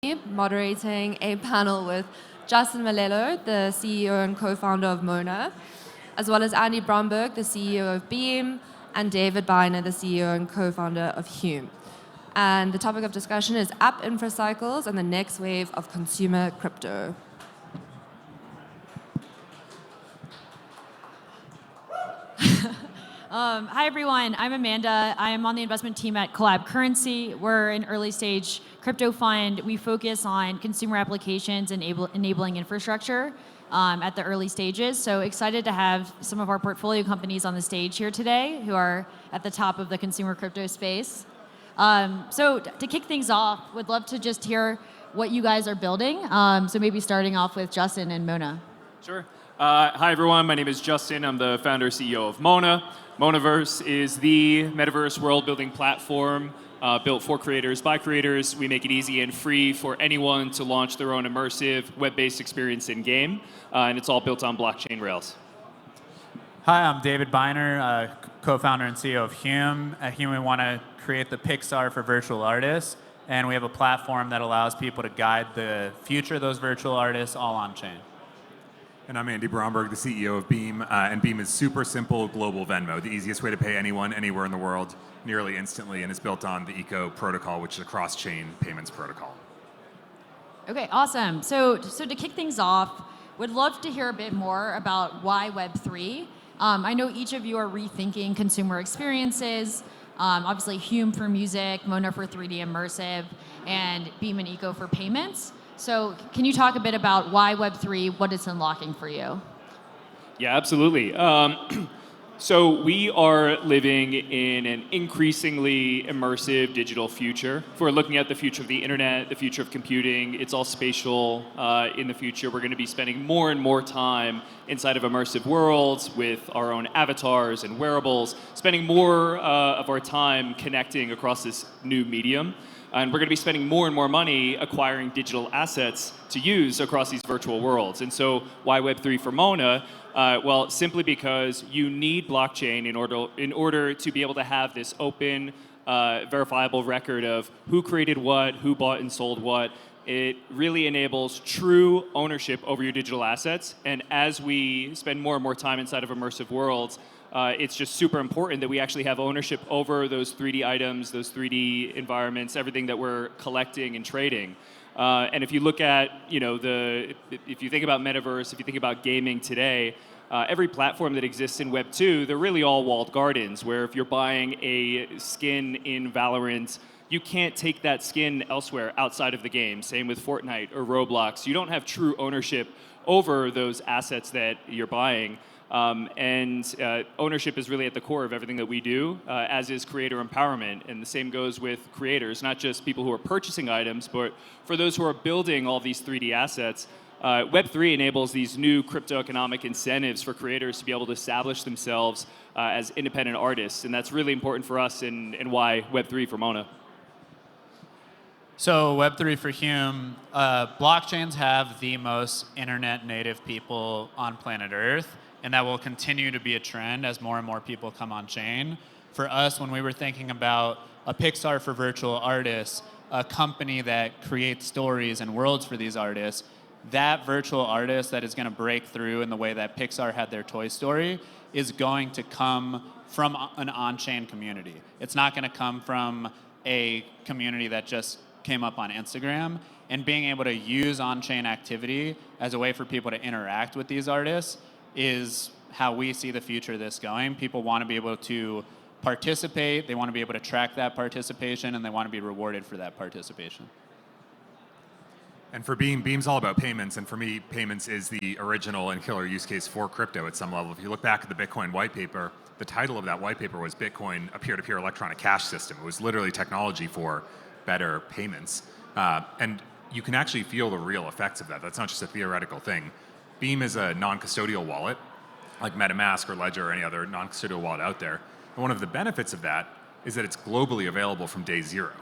moderating a panel with Justin Melillo, the CEO and co-founder of Mona, as well as Andy Bromberg, the CEO of Beam, and David Beiner, the CEO and co-founder of Hume. And the topic of discussion is AppInfra cycles and the next wave of consumer crypto. Hi, everyone. I'm Amanda. I am on the investment team at Collab Currency. We're an early stage crypto fund. We focus on consumer applications and enabling infrastructure at the early stages. So excited to have some of our portfolio companies on the stage here today who are at the top of the consumer crypto space. So to kick things off, would love to just hear what you guys are building. So maybe starting off with Justin and Mona. Sure. Hi, everyone. My name is Justin. I'm the founder and CEO of Mona. Monaverse is the metaverse world-building platform built for creators by creators. We make it easy and free for anyone to launch their own immersive web-based experience in-game, and it's all built on blockchain rails. Hi, I'm David Beiner, co-founder and CEO of Hume. At Hume, we want to create the Pixar for virtual artists, and we have a platform that allows people to guide the future of those virtual artists all on-chain. And I'm Andy Bromberg, the CEO of Beam, and Beam is super simple global Venmo, the easiest way to pay anyone, anywhere in the world, nearly instantly, and it's built on the Eco protocol, which is a cross-chain payments protocol. Okay, awesome. So to kick things off, would love to hear a bit more about why Web3. I know each of you are rethinking consumer experiences, obviously Hume for music, Mona for 3D immersive, and Beam and Eco for payments. So can you talk a bit about why Web3, what it's unlocking for you? Yeah, absolutely. So we are living in an increasingly immersive digital future. If we're looking at the future of the internet, the future of computing, it's all spatial. In the future, we're going to be spending more and more time inside of immersive worlds with our own avatars and wearables, spending more of our time connecting across this new medium. And we're going to be spending more and more money acquiring digital assets to use across these virtual worlds. And so why Web3 for Mona? Well, simply because you need blockchain in order to be able to have this open, verifiable record of who created what, who bought and sold what. It really enables true ownership over your digital assets. And as we spend more and more time inside of immersive worlds, it's just super important that we actually have ownership over those 3D items, those 3D environments, everything that we're collecting and trading. And if you look at, if you think about metaverse, if you think about gaming today, every platform that exists in Web 2, they're really all walled gardens, where if you're buying a skin in Valorant, you can't take that skin elsewhere outside of the game. Same with Fortnite or Roblox. You don't have true ownership over those assets that you're buying. And ownership is really at the core of everything that we do, as is creator empowerment. And the same goes with creators, not just people who are purchasing items, but for those who are building all these 3D assets. Web3 enables these new crypto-economic incentives for creators to be able to establish themselves as independent artists. And that's really important for us and why Web3 for Mona. So Web3 for Hume, blockchains have the most internet native people on planet Earth, and that will continue to be a trend as more and more people come on chain. For us, when we were thinking about a Pixar for virtual artists, a company that creates stories and worlds for these artists, that virtual artist that is going to break through in the way that Pixar had their Toy Story is going to come from an on-chain community. It's not going to come from a community that just came up on Instagram. And being able to use on-chain activity as a way for people to interact with these artists is how we see the future of this going. People want to be able to participate, they want to be able to track that participation, and they want to be rewarded for that participation. And for Beam, Beam's all about payments, and for me, payments is the original and killer use case for crypto at some level. If you look back at the Bitcoin white paper, the title of that white paper was Bitcoin, a peer-to-peer electronic cash system. It was literally technology for better payments. And you can actually feel the real effects of that. That's not just a theoretical thing. Beam is a non-custodial wallet, like MetaMask or Ledger or any other non-custodial wallet out there. And one of the benefits of that is that it's globally available from day zero.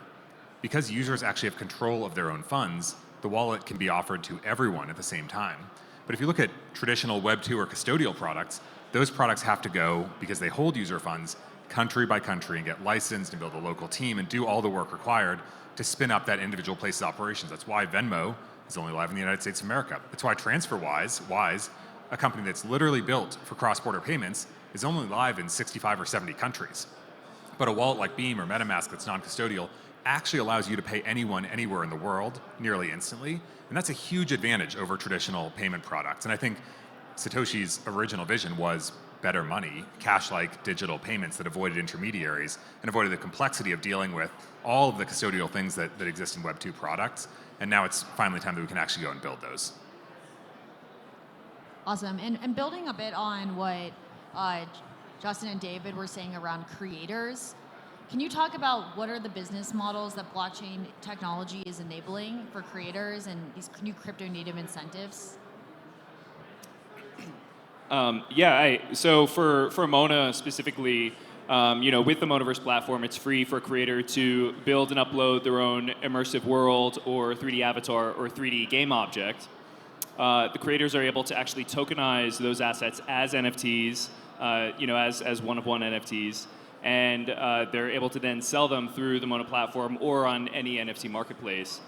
Because users actually have control of their own funds, the wallet can be offered to everyone at the same time. But if you look at traditional Web 2 or custodial products, those products have to go, because they hold user funds, country by country and get licensed and build a local team and do all the work required to spin up that individual place's operations. That's why Venmo is only live in the United States of America. That's why TransferWise, a company that's literally built for cross-border payments, is only live in 65 or 70 countries. But a wallet like Beam or MetaMask that's non-custodial actually allows you to pay anyone anywhere in the world nearly instantly. And that's a huge advantage over traditional payment products. And I think Satoshi's original vision was better money, cash-like digital payments that avoided intermediaries and avoided the complexity of dealing with all of the custodial things that exist in Web 2 products. And now it's finally time that we can actually go and build those. Awesome. And building a bit on what Justin and David were saying around creators, can you talk about what are the business models that blockchain technology is enabling for creators and these new crypto native incentives? So for Mona specifically, with the Monaverse platform, it's free for a creator to build and upload their own immersive world or 3D avatar or 3D game object. The creators are able to actually tokenize those assets as NFTs, as one-of-one NFTs, and they're able to then sell them through the Mona platform or on any NFT marketplace.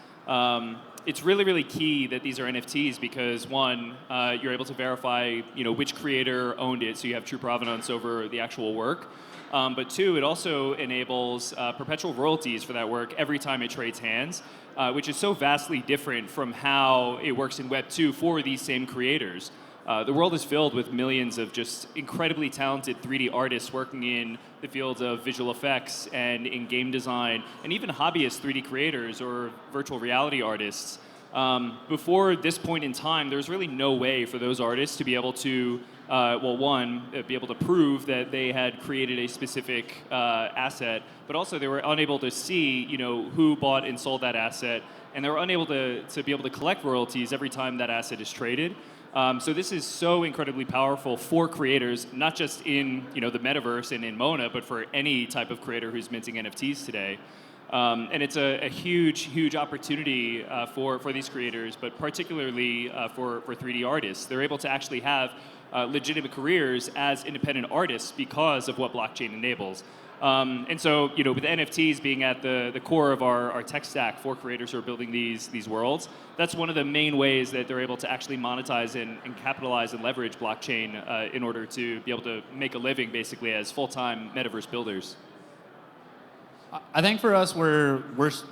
It's really, really key that these are NFTs because one, you're able to verify, which creator owned it, so you have true provenance over the actual work. But two, it also enables perpetual royalties for that work every time it trades hands, which is so vastly different from how it works in Web 2 for these same creators. The world is filled with millions of just incredibly talented 3D artists working in the fields of visual effects and in game design, and even hobbyist 3D creators or virtual reality artists. Before this point in time, there's really no way for those artists to be able to, be able to prove that they had created a specific asset, but also they were unable to see, who bought and sold that asset, and they were unable to be able to collect royalties every time that asset is traded. So this is so incredibly powerful for creators, not just in the metaverse and in Mona, but for any type of creator who's minting NFTs today. And it's a huge, huge opportunity for these creators, but particularly for 3D artists. They're able to actually have legitimate careers as independent artists because of what blockchain enables. And so, with NFTs being at the core of our tech stack for creators who are building these worlds, that's one of the main ways that they're able to actually monetize and capitalize and leverage blockchain in order to be able to make a living, basically, as full-time metaverse builders. I think for us, we're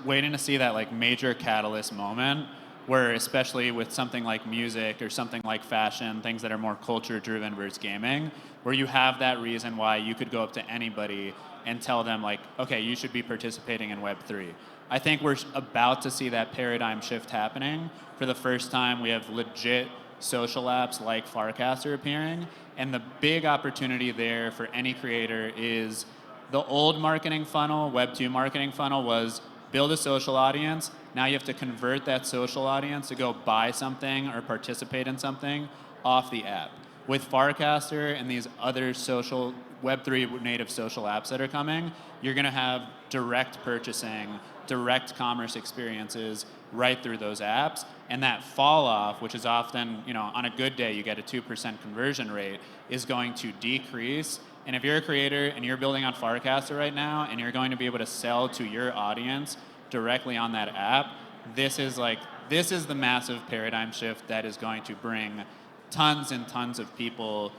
waiting to see that major catalyst moment where, especially with something like music or something like fashion, things that are more culture-driven versus gaming, where you have that reason why you could go up to anybody and tell them okay, you should be participating in Web3. I think we're about to see that paradigm shift happening. For the first time, we have legit social apps like Farcaster appearing, and the big opportunity there for any creator is the old marketing funnel, Web2 marketing funnel, was build a social audience. Now you have to convert that social audience to go buy something or participate in something off the app. With Farcaster and these other social Web3 native social apps that are coming, you're going to have direct purchasing, direct commerce experiences right through those apps. And that fall off, which is often, on a good day, you get a 2% conversion rate, is going to decrease. And if you're a creator and you're building on Farcaster right now and you're going to be able to sell to your audience directly on that app, this is the massive paradigm shift that is going to bring tons and tons of people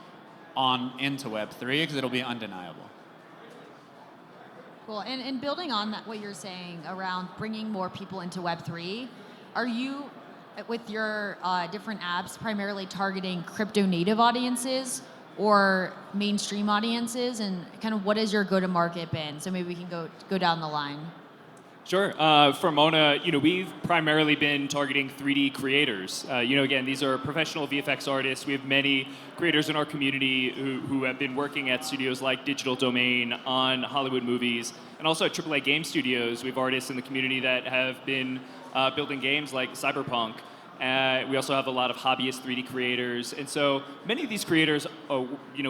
into Web3 because it'll be undeniable. Cool. And building on that, what you're saying around bringing more people into Web3, are you, with your different apps, primarily targeting crypto native audiences or mainstream audiences, and kind of what has your go-to-market been? So maybe we can go down the line. Sure. For Mona, we've primarily been targeting 3D creators. Again, these are professional VFX artists. We have many creators in our community who have been working at studios like Digital Domain on Hollywood movies, and also at AAA game studios. We have artists in the community that have been building games like Cyberpunk. We also have a lot of hobbyist 3D creators. And so many of these creators,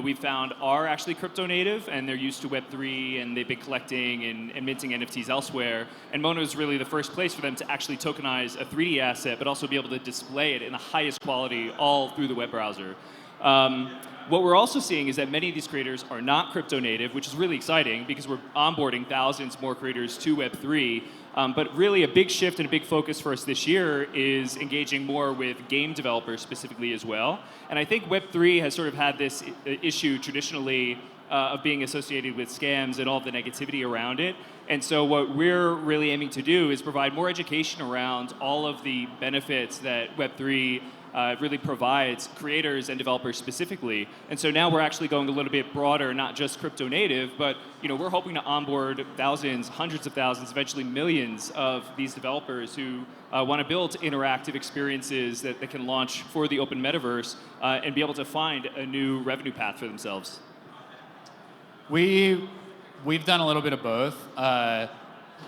we've found are actually crypto native, and they're used to Web3, and they've been collecting and minting NFTs elsewhere. And Mona is really the first place for them to actually tokenize a 3D asset, but also be able to display it in the highest quality all through the web browser. what we're also seeing is that many of these creators are not crypto native, which is really exciting because we're onboarding thousands more creators to Web3. But really a big shift and a big focus for us this year is engaging more with game developers specifically as well. And I think Web3 has sort of had this issue traditionally of being associated with scams and all the negativity around it. And so what we're really aiming to do is provide more education around all of the benefits that Web3 really provides creators and developers specifically. And so now we're actually going a little bit broader, not just crypto native, but we're hoping to onboard thousands, hundreds of thousands, eventually millions of these developers who want to build interactive experiences that can launch for the open metaverse and be able to find a new revenue path for themselves. We've done a little bit of both.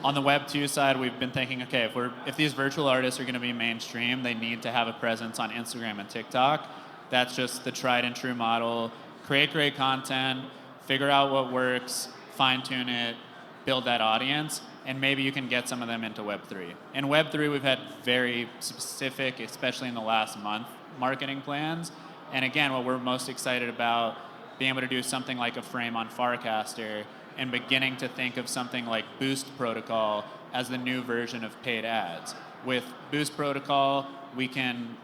On the Web 2 side, we've been thinking, okay, if these virtual artists are going to be mainstream, they need to have a presence on Instagram and TikTok. That's just the tried and true model. Create great content, figure out what works, fine-tune it, build that audience, and maybe you can get some of them into Web 3. In Web 3, we've had very specific, especially in the last month, marketing plans. And again, what we're most excited about, being able to do something like a frame on Farcaster, and beginning to think of something like Boost Protocol as the new version of paid ads. With Boost Protocol, we can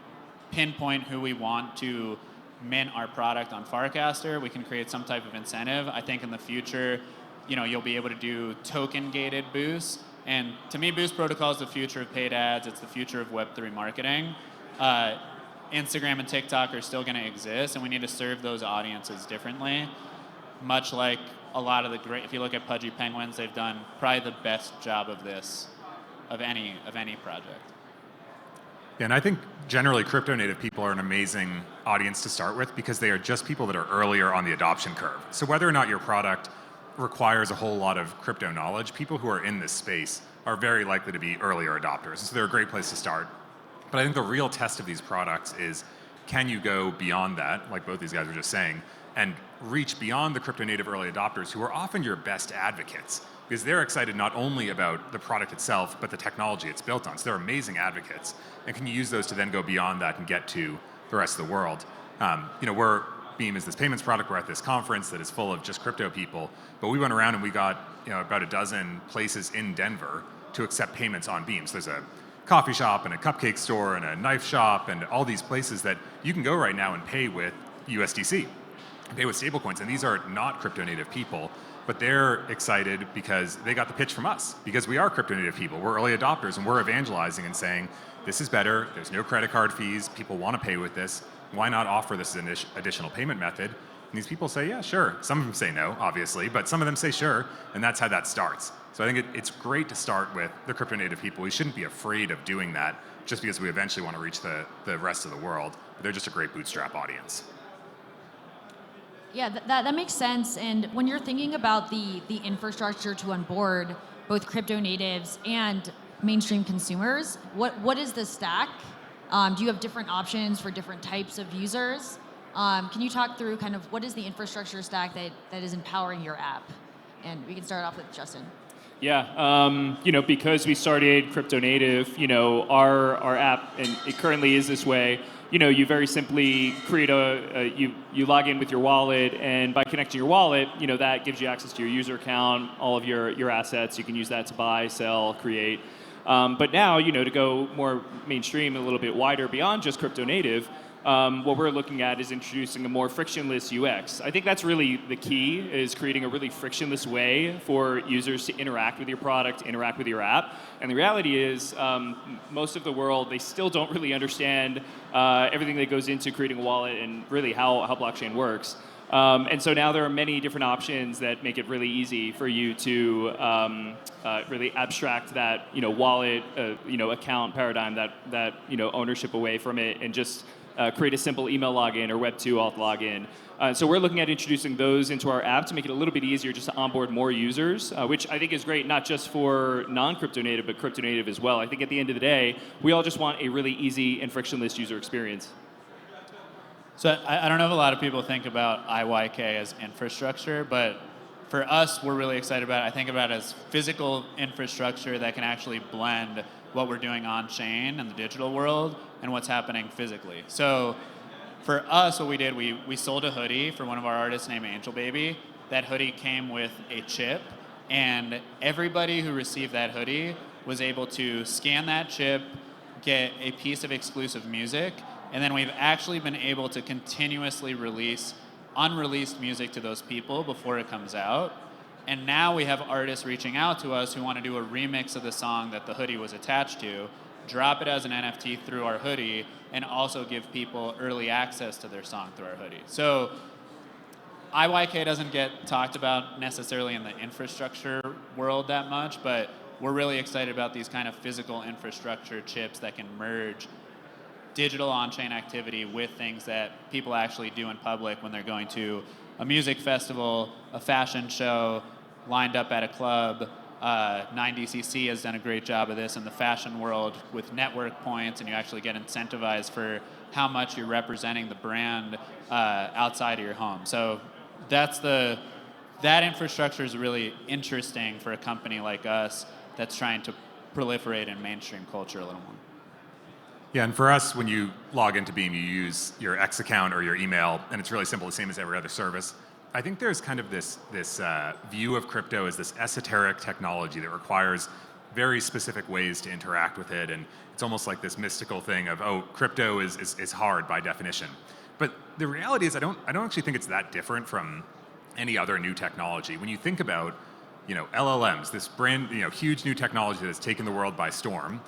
pinpoint who we want to mint our product on Farcaster. We can create some type of incentive. I think in the future, you'll be able to do token-gated boosts. And to me, Boost Protocol is the future of paid ads. It's the future of Web3 marketing. Instagram and TikTok are still going to exist, and we need to serve those audiences differently. Much like a lot of if you look at Pudgy Penguins, they've done probably the best job of this, of any project. Yeah, and I think generally crypto native people are an amazing audience to start with because they are just people that are earlier on the adoption curve. So whether or not your product requires a whole lot of crypto knowledge, people who are in this space are very likely to be earlier adopters. So they're a great place to start. But I think the real test of these products is, can you go beyond that, like both these guys were just saying, and reach beyond the crypto native early adopters who are often your best advocates because they're excited not only about the product itself, but the technology it's built on. So they're amazing advocates. And can you use those to then go beyond that and get to the rest of the world? Beam is this payments product. We're at this conference that is full of just crypto people, but we went around and we got about a dozen places in Denver to accept payments on Beam. So there's a coffee shop and a cupcake store and a knife shop and all these places that you can go right now and pay with USDC. Pay with stablecoins, and these are not crypto native people, but they're excited because they got the pitch from us, because we are crypto native people. We're early adopters, and we're evangelizing and saying, this is better, there's no credit card fees, people want to pay with this, why not offer this as an additional payment method? And these people say, yeah, sure. Some of them say no, obviously, but some of them say sure, and that's how that starts. So I think it's great to start with the crypto native people. We shouldn't be afraid of doing that just because we eventually want to reach the rest of the world. But they're just a great bootstrap audience. Yeah, that makes sense. And when you're thinking about the infrastructure to onboard both crypto natives and mainstream consumers, what is the stack? Do you have different options for different types of users? Can you talk through kind of what is the infrastructure stack that is empowering your app? And we can start off with Justin. Yeah, because we started crypto native, our app, and it currently is this way. You very simply create you log in with your wallet, and by connecting your wallet, that gives you access to your user account, all of your assets. You can use that to buy, sell, create. But now, to go more mainstream, a little bit wider beyond just crypto native, what we're looking at is introducing a more frictionless UX. I think that's really the key, is creating a really frictionless way for users to interact with your product, interact with your app. And the reality is, most of the world, they still don't really understand everything that goes into creating a wallet and really how blockchain works. And so now there are many different options that make it really easy for you to really abstract that wallet account paradigm, that ownership away from it, and just create a simple email login or Web2 auth login. So we're looking at introducing those into our app to make it a little bit easier just to onboard more users, which I think is great, not just for non-crypto native, but crypto native as well. I think at the end of the day, we all just want a really easy and frictionless user experience. So I don't know if a lot of people think about IYK as infrastructure, but for us, we're really excited about it. I think about it as physical infrastructure that can actually blend what we're doing on chain in the digital world and what's happening physically. So For us, what we did, we sold a hoodie for one of our artists named Angel Baby. That hoodie came with a chip, and everybody who received that hoodie was able to scan that chip, get a piece of exclusive music, and then we've actually been able to continuously release unreleased music to those people before it comes out. And now we have artists reaching out to us who want to do a remix of the song that the hoodie was attached to, drop it as an NFT through our hoodie, and also give people early access to their song through our hoodie. So IYK doesn't get talked about necessarily in the infrastructure world that much, but we're really excited about these kind of physical infrastructure chips that can merge digital on-chain activity with things that people actually do in public when they're going to a music festival, a fashion show, lined up at a club. 9DCC has done a great job of this in the fashion world with network points, and you actually get incentivized for how much you're representing the brand outside of your home. So that infrastructure is really interesting for a company like us that's trying to proliferate in mainstream culture a little more. Yeah, and for us, when you log into Beam, you use your X account or your email, and it's really simple, the same as every other service. I think there's kind of this view of crypto as this esoteric technology that requires very specific ways to interact with it, and it's almost like this mystical thing of, oh, crypto is hard by definition. But the reality is, I don't actually think it's that different from any other new technology. When you think about, LLMs, this brand, huge new technology that's taken the world by storm,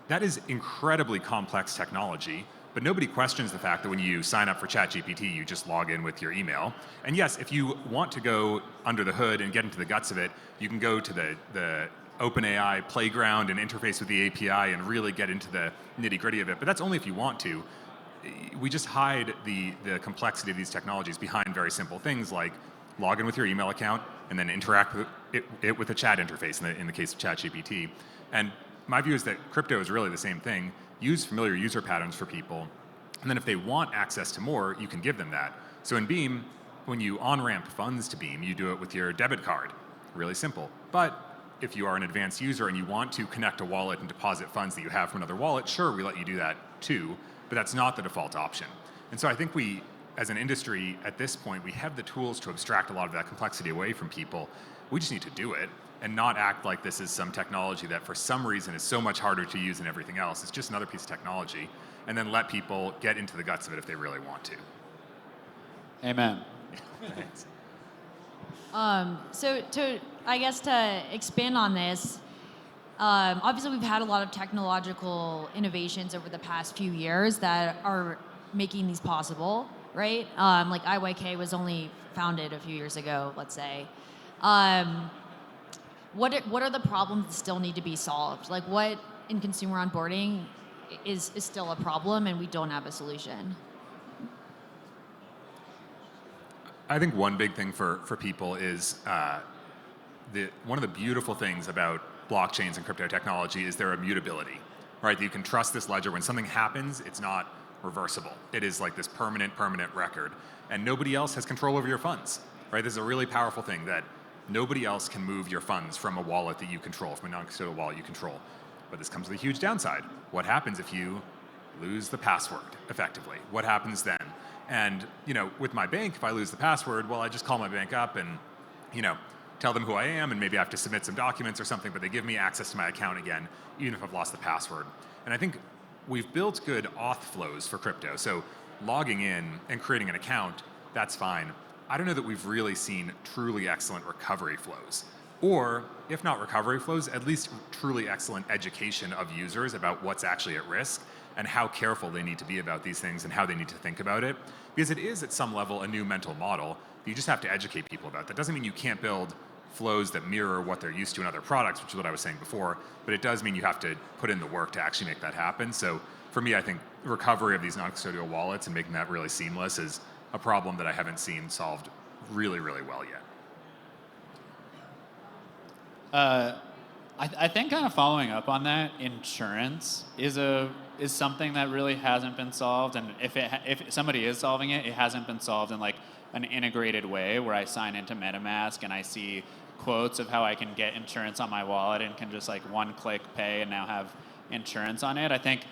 that is incredibly complex technology, but nobody questions the fact that when you sign up for ChatGPT, you just log in with your email. And yes, if you want to go under the hood and get into the guts of it, you can go to the OpenAI playground and interface with the API and really get into the nitty-gritty of it, but that's only if you want to. We just hide the complexity of these technologies behind very simple things like log in with your email account and then interact with it with a chat interface in the case of ChatGPT. And my view is that crypto is really the same thing. Use familiar user patterns for people, and then if they want access to more, you can give them that. So in Beam, when you on-ramp funds to Beam, you do it with your debit card. Really simple. But if you are an advanced user and you want to connect a wallet and deposit funds that you have from another wallet, sure, we let you do that too, but that's not the default option. And so I think we, as an industry, at this point, we have the tools to abstract a lot of that complexity away from people. We just need to do it and not act like this is some technology that for some reason is so much harder to use than everything else. It's just another piece of technology, and then let people get into the guts of it if they really want to. Amen. Thanks. So to expand on this, obviously we've had a lot of technological innovations over the past few years that are making these possible, right? Like IYK was only founded a few years ago, let's say. What are the problems that still need to be solved? Like what in consumer onboarding is still a problem and we don't have a solution? I think one big thing for people is one of the beautiful things about blockchains and crypto technology is their immutability, right? You can trust this ledger. When something happens, it's not reversible. It is like this permanent record, and nobody else has control over your funds, right? This is a really powerful thing that nobody else can move your funds from a wallet that you control, from a non-custodial wallet you control. But this comes with a huge downside. What happens if you lose the password, effectively? What happens then? And, with my bank, if I lose the password, well, I just call my bank up and, tell them who I am, and maybe I have to submit some documents or something, but they give me access to my account again, even if I've lost the password. And I think we've built good auth flows for crypto. So logging in and creating an account, that's fine. I don't know that we've really seen truly excellent recovery flows. Or, if not recovery flows, at least truly excellent education of users about what's actually at risk and how careful they need to be about these things and how they need to think about it. Because it is, at some level, a new mental model that you just have to educate people about. That doesn't mean you can't build flows that mirror what they're used to in other products, which is what I was saying before, but it does mean you have to put in the work to actually make that happen. So for me, I think recovery of these non-custodial wallets and making that really seamless is a problem that I haven't seen solved really, really well yet. I think kind of following up on that, insurance is something that really hasn't been solved, and if somebody is solving it, it hasn't been solved in like an integrated way where I sign into MetaMask and I see quotes of how I can get insurance on my wallet and can just like one click pay and now have insurance on it. I think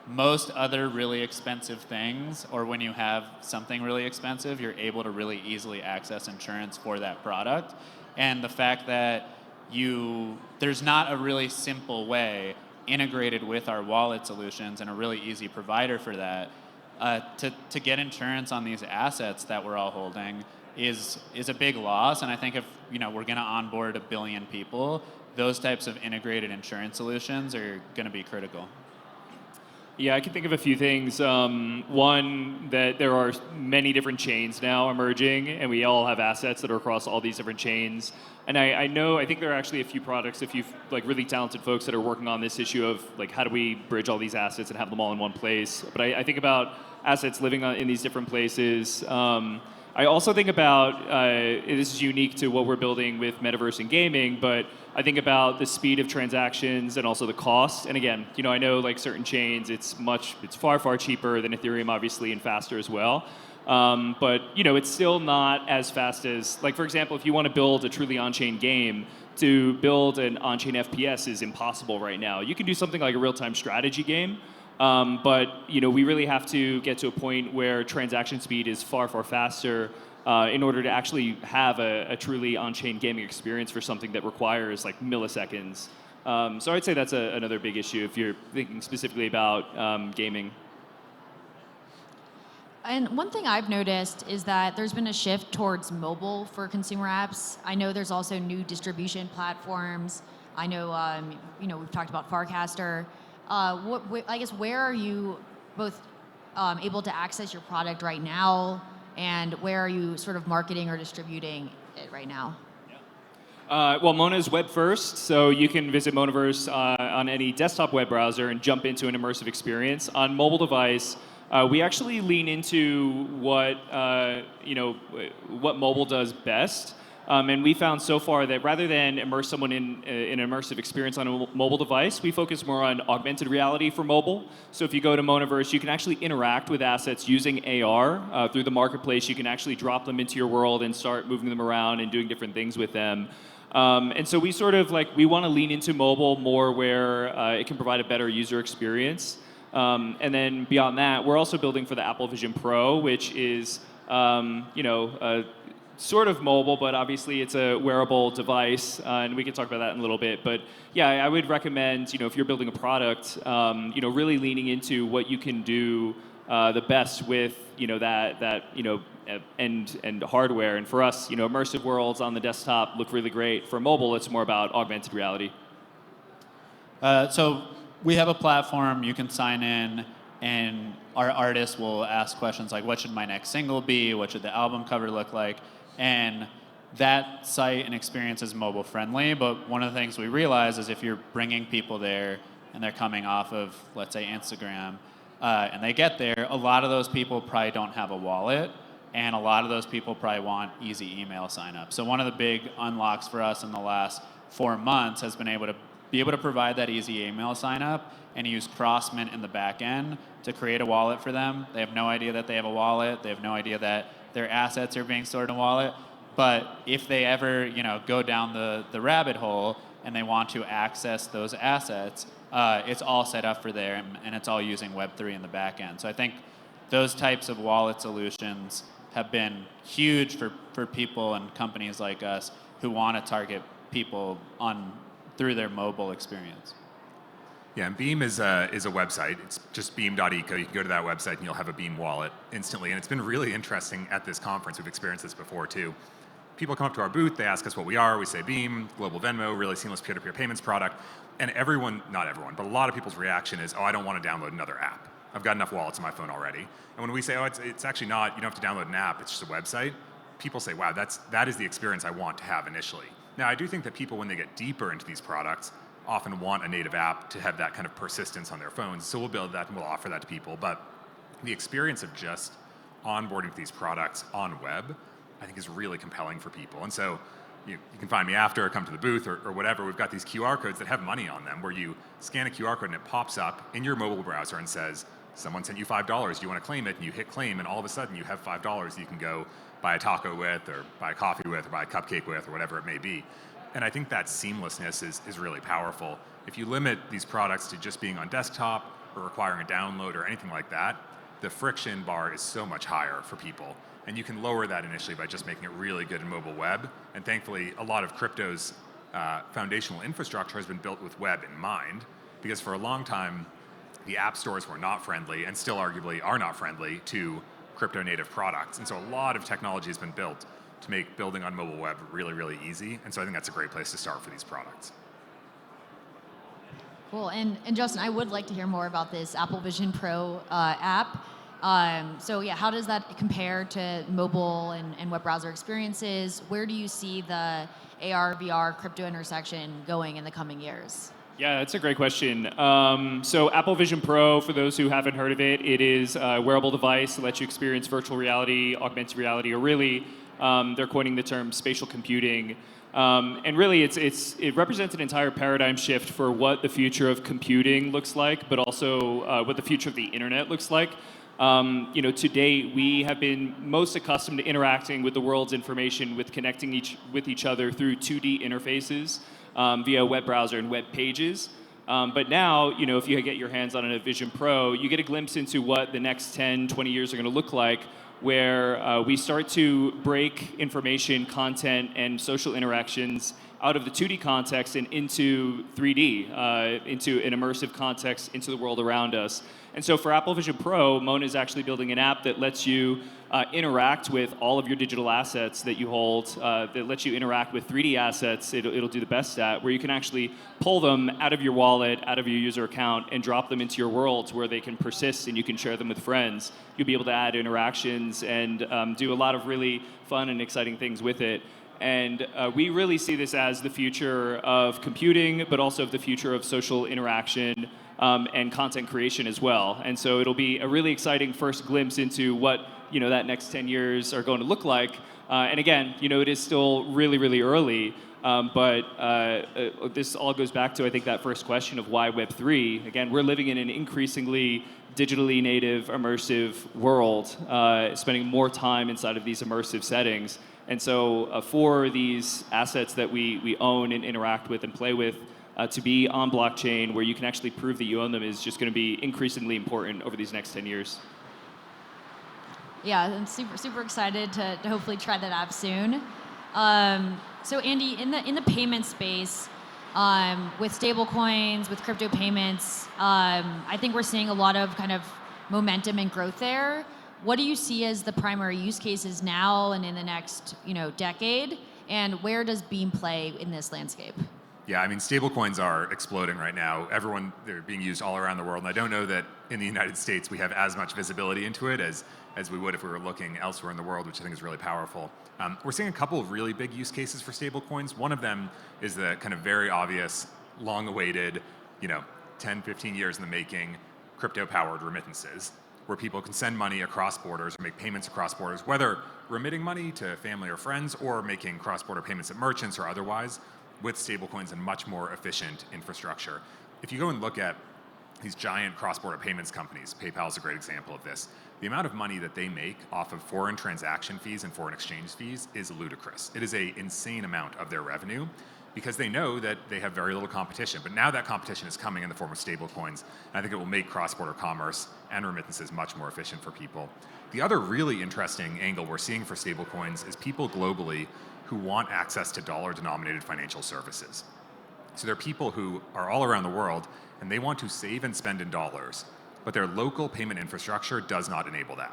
most other really expensive things, or when you have something really expensive, you're able to really easily access insurance for that product. And the fact that there's not a really simple way integrated with our wallet solutions and a really easy provider for that, to get insurance on these assets that we're all holding is a big loss. And I think if we're going to onboard 1 billion people, those types of integrated insurance solutions are going to be critical. Yeah, I can think of a few things. One, that there are many different chains now emerging, and we all have assets that are across all these different chains. And I think there are actually a few products, a few really talented folks that are working on this issue of how do we bridge all these assets and have them all in one place. But I think about assets living in these different places. I also think about, this is unique to what we're building with metaverse and gaming, but I think about the speed of transactions and also the cost. And again, I know certain chains, it's far, far cheaper than Ethereum, obviously, and faster as well. But it's still not as fast as, for example, if you want to build a truly on-chain game, to build an on-chain FPS is impossible right now. You can do something like a real-time strategy game, but we really have to get to a point where transaction speed is far, far faster in order to actually have a truly on-chain gaming experience for something that requires milliseconds. So I'd say that's another big issue if you're thinking specifically about gaming. And one thing I've noticed is that there's been a shift towards mobile for consumer apps. I know there's also new distribution platforms. I know, we've talked about Farcaster. I guess where are you both able to access your product right now, and where are you sort of marketing or distributing it right now? Well, Mona is web first, so you can visit Monaverse on any desktop web browser and jump into an immersive experience. On mobile device, we actually lean into what mobile does best. And we found so far that rather than immerse someone in an immersive experience on a mobile device, we focus more on augmented reality for mobile. So if you go to Monaverse, you can actually interact with assets using AR. Through the marketplace, you can actually drop them into your world and start moving them around and doing different things with them. And so we sort of we want to lean into mobile more where it can provide a better user experience. And then beyond that, we're also building for the Apple Vision Pro, which is sort of mobile, but obviously it's a wearable device, and we can talk about that in a little bit. But yeah, I would recommend, if you're building a product, really leaning into what you can do the best with, that end hardware. And for us, immersive worlds on the desktop look really great. For mobile, it's more about augmented reality. So we have a platform, you can sign in, and our artists will ask questions like, what should my next single be? What should the album cover look like? And that site and experience is mobile friendly, but one of the things we realize is if you're bringing people there and they're coming off of, let's say, Instagram, and they get there, a lot of those people probably don't have a wallet, and a lot of those people probably want easy email sign up. So one of the big unlocks for us in the last 4 months has been able to provide that easy email sign up and use Crossmint in the back end to create a wallet for them. They have no idea that they have a wallet. They have no idea that their assets are being stored in a wallet. But if they ever go down the rabbit hole and they want to access those assets, it's all set up for there, and it's all using Web3 in the back end. So I think those types of wallet solutions have been huge for people and companies like us who want to target people through their mobile experience. Yeah, and Beam is a website. It's just beam.eco. You can go to that website and you'll have a Beam wallet instantly. And it's been really interesting at this conference. We've experienced this before too. People come up to our booth, they ask us what we are. We say Beam, global Venmo, really seamless peer-to-peer payments product. And not everyone, but a lot of people's reaction is, oh, I don't want to download another app. I've got enough wallets on my phone already. And when we say, oh, it's actually not, you don't have to download an app, it's just a website, people say, wow, that is the experience I want to have initially. Now, I do think that people, when they get deeper into these products, often want a native app to have that kind of persistence on their phones. So we'll build that and we'll offer that to people. But the experience of just onboarding these products on web, I think is really compelling for people. And so you can find me after, or come to the booth, or whatever. We've got these QR codes that have money on them, where you scan a QR code and it pops up in your mobile browser and says, someone sent you $5, do you want to claim it? And you hit claim, and all of a sudden you have $5 you can go buy a taco with, or buy a coffee with, or buy a cupcake with, or whatever it may be. And I think that seamlessness is really powerful. If you limit these products to just being on desktop or requiring a download or anything like that, the friction bar is so much higher for people. And you can lower that initially by just making it really good in mobile web. And thankfully, a lot of crypto's foundational infrastructure has been built with web in mind, because for a long time, the app stores were not friendly and still arguably are not friendly to crypto native products. And so a lot of technology has been built to make building on mobile web really, really easy. And so I think that's a great place to start for these products. Cool. And Justin, I would like to hear more about this Apple Vision Pro app. So yeah, how does that compare to mobile and web browser experiences? Where do you see the AR, VR, crypto intersection going in the coming years? Yeah, that's a great question. So Apple Vision Pro, for those who haven't heard of it, it is a wearable device that lets you experience virtual reality, augmented reality, or really, they're coining the term spatial computing. And really, it represents an entire paradigm shift for what the future of computing looks like, but also what the future of the internet looks like. To date, we have been most accustomed to interacting with the world's information, with connecting with each other through 2D interfaces via web browser and web pages. But now, if you get your hands on a Vision Pro, you get a glimpse into what the next 10, 20 years are going to look like, where we start to break information, content, and social interactions out of the 2D context and into 3D, into an immersive context, into the world around us. And so for Apple Vision Pro, Mona is actually building an app that lets you interact with all of your digital assets that you hold, that lets you interact with 3D assets, it'll do the best at, where you can actually pull them out of your wallet, out of your user account, and drop them into your worlds where they can persist and you can share them with friends. You'll be able to add interactions and do a lot of really fun and exciting things with it. And we really see this as the future of computing, but also the future of social interaction and content creation as well. And so it'll be a really exciting first glimpse into what that next 10 years are going to look like. And again, it is still really, really early. But this all goes back to, I think, that first question of why Web3. Again, we're living in an increasingly digitally native, immersive world, spending more time inside of these immersive settings. And so for these assets that we own and interact with and play with, to be on blockchain where you can actually prove that you own them is just going to be increasingly important over these next 10 years. Yeah, I'm super excited to hopefully try that app soon. So Andy, in the payment space, with stablecoins, with crypto payments, I think we're seeing a lot of kind of momentum and growth there. What do you see as the primary use cases now and in the next decade? And where does Beam play in this landscape? Yeah, I mean, stablecoins are exploding right now. They're being used all around the world. And I don't know that in the United States we have as much visibility into it as we would if we were looking elsewhere in the world, which I think is really powerful. We're seeing a couple of really big use cases for stablecoins. One of them is the kind of very obvious, long-awaited, 10, 15 years in the making, crypto-powered remittances, where people can send money across borders or make payments across borders, whether remitting money to family or friends or making cross-border payments at merchants or otherwise, with stablecoins and much more efficient infrastructure. If you go and look at these giant cross-border payments companies, PayPal is a great example of this, the amount of money that they make off of foreign transaction fees and foreign exchange fees is ludicrous. It is an insane amount of their revenue because they know that they have very little competition. But now that competition is coming in the form of stablecoins, and I think it will make cross-border commerce and remittances much more efficient for people. The other really interesting angle we're seeing for stablecoins is people globally who want access to dollar-denominated financial services. So there are people who are all around the world and they want to save and spend in dollars, but their local payment infrastructure does not enable that.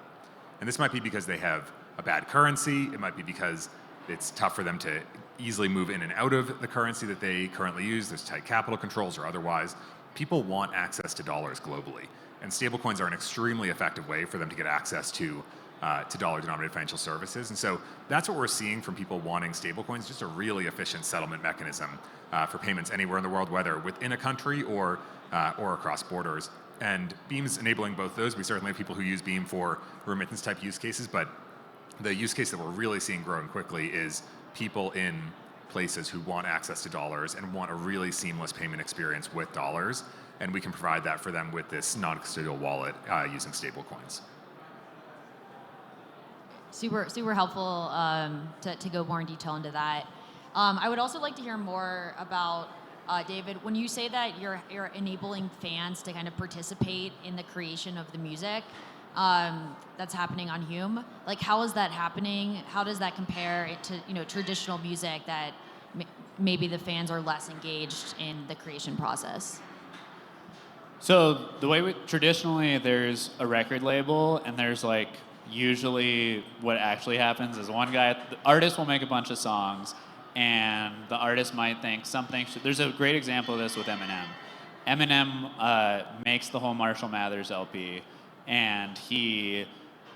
And this might be because they have a bad currency, it might be because it's tough for them to easily move in and out of the currency that they currently use, there's tight capital controls or otherwise. People want access to dollars globally. And stablecoins are an extremely effective way for them to get access to dollar-denominated financial services. And so that's what we're seeing from people wanting stablecoins, just a really efficient settlement mechanism for payments anywhere in the world, whether within a country or across borders. And Beam's enabling both those. We certainly have people who use Beam for remittance type use cases, but the use case that we're really seeing growing quickly is people in places who want access to dollars and want a really seamless payment experience with dollars. And we can provide that for them with this non-custodial wallet using stablecoins. Super helpful to go more in detail into that. I would also like to hear more about David, when you say that you're enabling fans to kind of participate in the creation of the music that's happening on Hume, like how is that happening? How does that compare it to traditional music that maybe the fans are less engaged in the creation process? So the way traditionally there's a record label and there's like usually what actually happens is the artist will make a bunch of songs and the artist might think there's a great example of this with Eminem. Eminem makes the whole Marshall Mathers LP and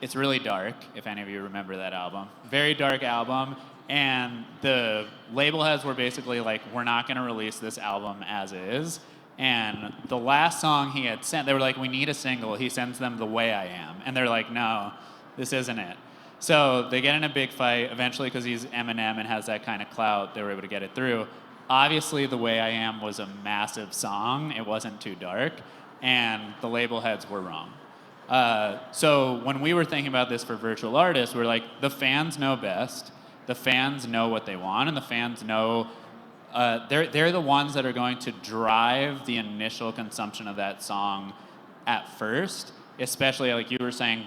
it's really dark, if any of you remember that album. Very dark album, and the label heads were basically like, we're not gonna release this album as is. And the last song he had sent, they were like, we need a single. He sends them The Way I Am. And they're like, no, this isn't it. So they get in a big fight. Eventually, because he's Eminem and has that kind of clout, they were able to get it through. Obviously, The Way I Am was a massive song. It wasn't too dark. And the label heads were wrong. So when we were thinking about this for virtual artists, we're like, the fans know best. The fans know what they want. And the fans know they're the ones that are going to drive the initial consumption of that song at first, especially like you were saying,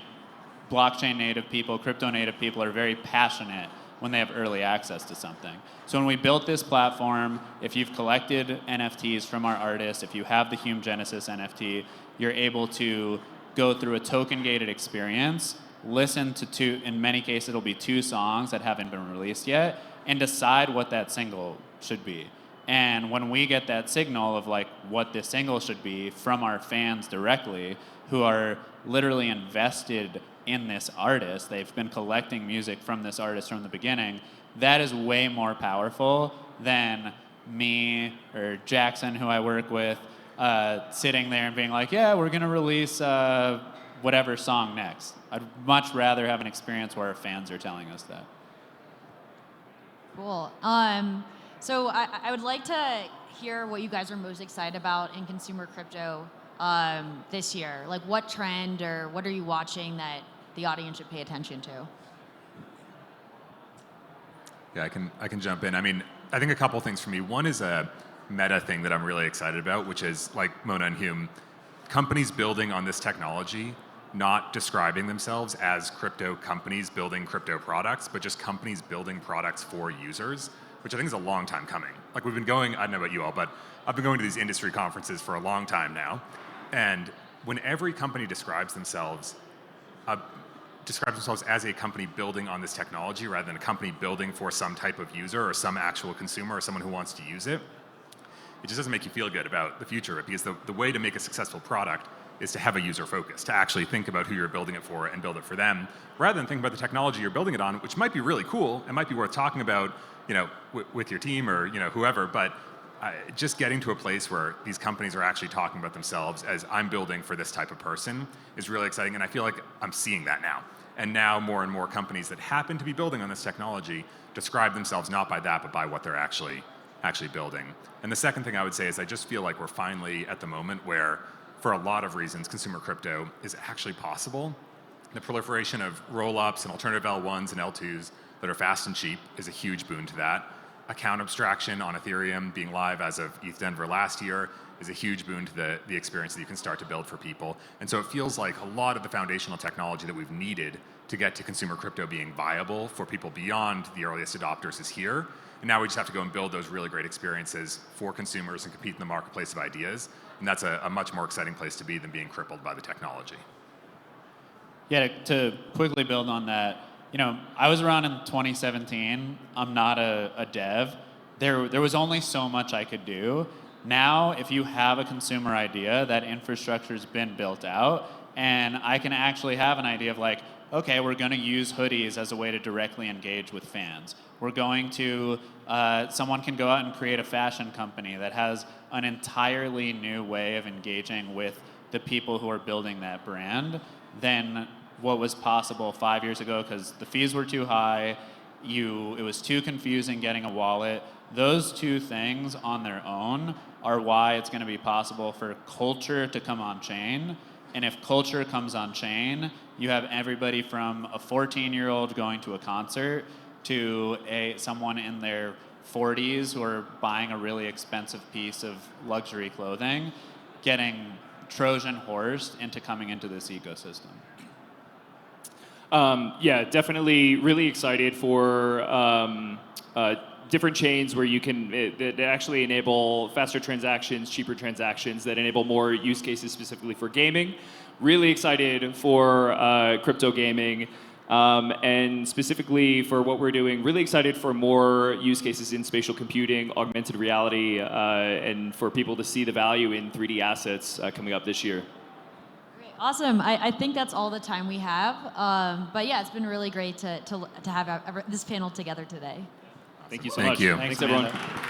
blockchain native people, crypto native people are very passionate when they have early access to something. So when we built this platform, if you've collected NFTs from our artists, if you have the Hume Genesis NFT, you're able to go through a token gated experience, listen to in many cases it'll be 2 songs that haven't been released yet, and decide what that single should be. And when we get that signal of like what this single should be from our fans directly, who are literally invested in this artist, they've been collecting music from this artist from the beginning, that is way more powerful than me or Jackson, who I work with, sitting there and being like, yeah, we're gonna release whatever song next. I'd much rather have an experience where our fans are telling us that. Cool. So I would like to hear what you guys are most excited about in consumer crypto this year. Like what trend or what are you watching that the audience should pay attention to? Yeah, I can jump in. I mean, I think a couple things for me. One is a meta thing that I'm really excited about, which is like Mona and Hume, companies building on this technology, not describing themselves as crypto companies building crypto products, but just companies building products for users, which I think is a long time coming. Like we've been going, I don't know about you all, but I've been going to these industry conferences for a long time now. And when every company describes themselves as a company building on this technology rather than a company building for some type of user or some actual consumer or someone who wants to use it, it just doesn't make you feel good about the future of it, because the way to make a successful product is to have a user focus, to actually think about who you're building it for and build it for them, rather than think about the technology you're building it on, which might be really cool and might be worth talking about, with your team or whoever. But just getting to a place where these companies are actually talking about themselves as I'm building for this type of person is really exciting, and I feel like I'm seeing that now. And now more and more companies that happen to be building on this technology describe themselves not by that, but by what they're actually building. And the second thing I would say is I just feel like we're finally at the moment where, for a lot of reasons, consumer crypto is actually possible. The proliferation of roll-ups and alternative L1s and L2s that are fast and cheap is a huge boon to that. Account abstraction on Ethereum being live as of ETHDenver last year is a huge boon to the experience that you can start to build for people. And so it feels like a lot of the foundational technology that we've needed to get to consumer crypto being viable for people beyond the earliest adopters is here. And now we just have to go and build those really great experiences for consumers and compete in the marketplace of ideas. And that's a much more exciting place to be than being crippled by the technology. Yeah, to quickly build on that, I was around in 2017. I'm not a dev. There was only so much I could do. Now, if you have a consumer idea, that infrastructure's been built out, and I can actually have an idea of like, okay, we're going to use hoodies as a way to directly engage with fans. We're going to, someone can go out and create a fashion company that has an entirely new way of engaging with the people who are building that brand than what was possible 5 years ago, because the fees were too high, it was too confusing getting a wallet. Those two things on their own are why it's going to be possible for culture to come on chain. And if culture comes on chain, you have everybody from a 14-year-old going to a concert to someone in their 40s who are buying a really expensive piece of luxury clothing, getting Trojan horsed into coming into this ecosystem. Yeah, definitely really excited for different chains where you can that actually enable faster transactions, cheaper transactions, that enable more use cases specifically for gaming. Really excited for crypto gaming. And specifically for what we're doing, really excited for more use cases in spatial computing, augmented reality, and for people to see the value in 3D assets coming up this year. Great. Awesome. I think that's all the time we have. But yeah, it's been really great to have this panel together today. Thank you so Thank much. you. Thanks Amanda. everyone.